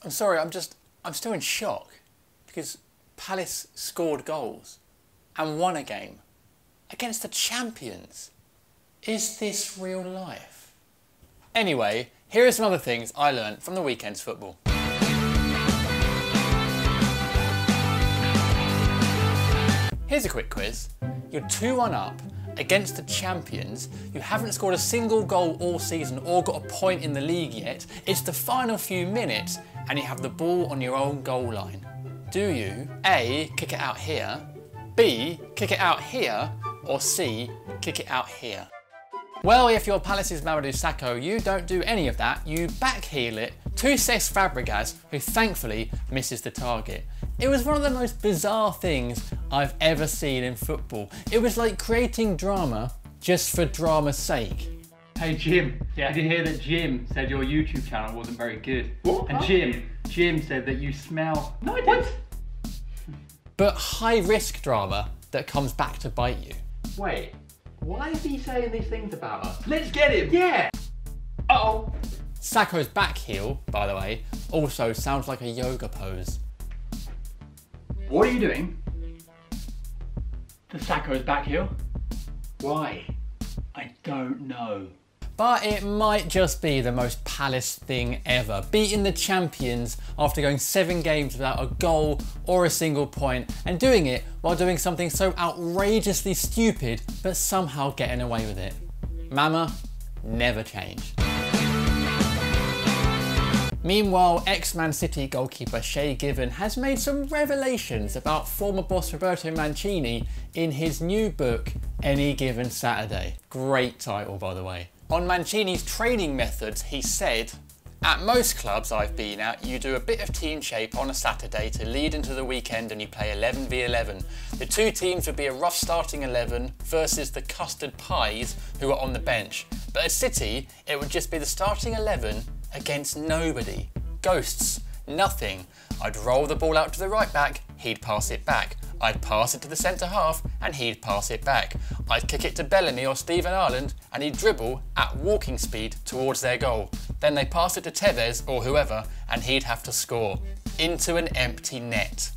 I'm sorry, I'm still in shock because Palace scored goals and won a game against the champions. Is this real life? Anyway, here are some other things I learned from the weekend's football. Here's a quick quiz. You're 2-1 up against the champions. You haven't scored a single goal all season or got a point in the league yet. It's the final few minutes and you have the ball on your own goal line. Do you A, kick it out here, B, kick it out here, or C, kick it out here? Well, if you're Palace's Mamadou Sakho, you don't do any of that. You backheel it to Cesc Fabregas, who thankfully misses the target. It was one of the most bizarre things I've ever seen in football. It was like creating drama just for drama's sake. Hey Jim, did you hear that Jim said your YouTube channel wasn't very good? What? And Jim said that you smell... No, I didn't. But high risk drama that comes back to bite you. Wait, why is he saying these things about us? Let's get him! Yeah! Uh-oh. Sakho's back heel, by the way, also sounds like a yoga pose. What are you doing? The Sakho's back heel? Why? I don't know. But it might just be the most Palace thing ever. Beating the champions after going 7 games without a goal or a single point, and doing it while doing something so outrageously stupid but somehow getting away with it. Mama never changed. Meanwhile, ex-Man City goalkeeper Shay has made some revelations about former boss Roberto Mancini in his new book, Any Given Saturday. Great title, by the way. On Mancini's training methods, he said, "At most clubs I've been at, you do a bit of team shape on a Saturday to lead into the weekend and you play 11 v 11. The two teams would be a rough starting 11 versus the custard pies who are on the bench. But at City, it would just be the starting 11 against nobody. Ghosts. Nothing. I'd roll the ball out to the right back, he'd pass it back. I'd pass it to the centre half and he'd pass it back. I'd kick it to Bellamy or Stephen Ireland and he'd dribble at walking speed towards their goal. Then they pass it to Tevez or whoever and he'd have to score. Into an empty net."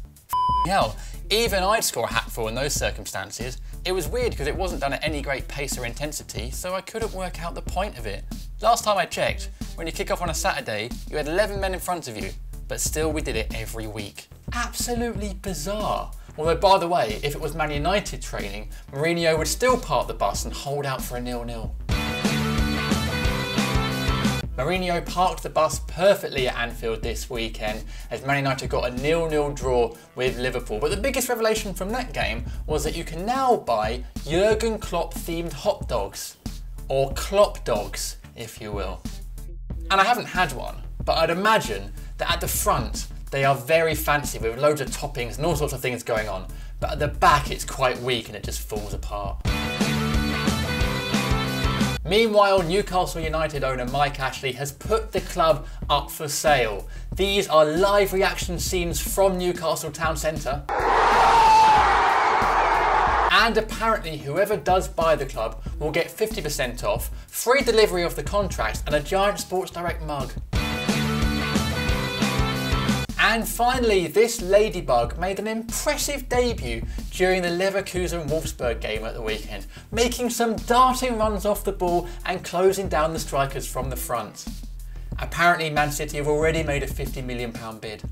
Hell, even I'd score a hatful in those circumstances. It was weird because it wasn't done at any great pace or intensity, so I couldn't work out the point of it. Last time I checked, when you kick off on a Saturday, you had 11 men in front of you, but still we did it every week. Absolutely bizarre. Although, by the way, if it was Man United training, Mourinho would still park the bus and hold out for a 0-0. Mourinho parked the bus perfectly at Anfield this weekend as Man United got a 0-0 draw with Liverpool. But the biggest revelation from that game was that you can now buy Jurgen Klopp themed hot dogs, or Klopp dogs, if you will. And I haven't had one, but I'd imagine that at the front they are very fancy with loads of toppings and all sorts of things going on, but at the back it's quite weak and it just falls apart. Meanwhile, Newcastle United owner Mike Ashley has put the club up for sale. These are live reaction scenes from Newcastle Town Centre. And apparently whoever does buy the club will get 50% off, free delivery of the contract and a giant Sports Direct mug. And finally, this ladybug made an impressive debut during the Leverkusen-Wolfsburg game at the weekend, making some darting runs off the ball and closing down the strikers from the front. Apparently Man City have already made a £50 million bid.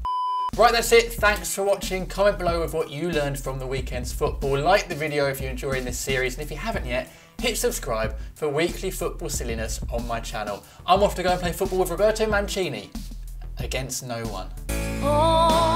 Right, that's it. Thanks for watching. Comment below with what you learned from the weekend's football. Like the video if you're enjoying this series, and if you haven't yet, hit subscribe for weekly football silliness on my channel. I'm off to go and play football with Roberto Mancini against no one. Oh.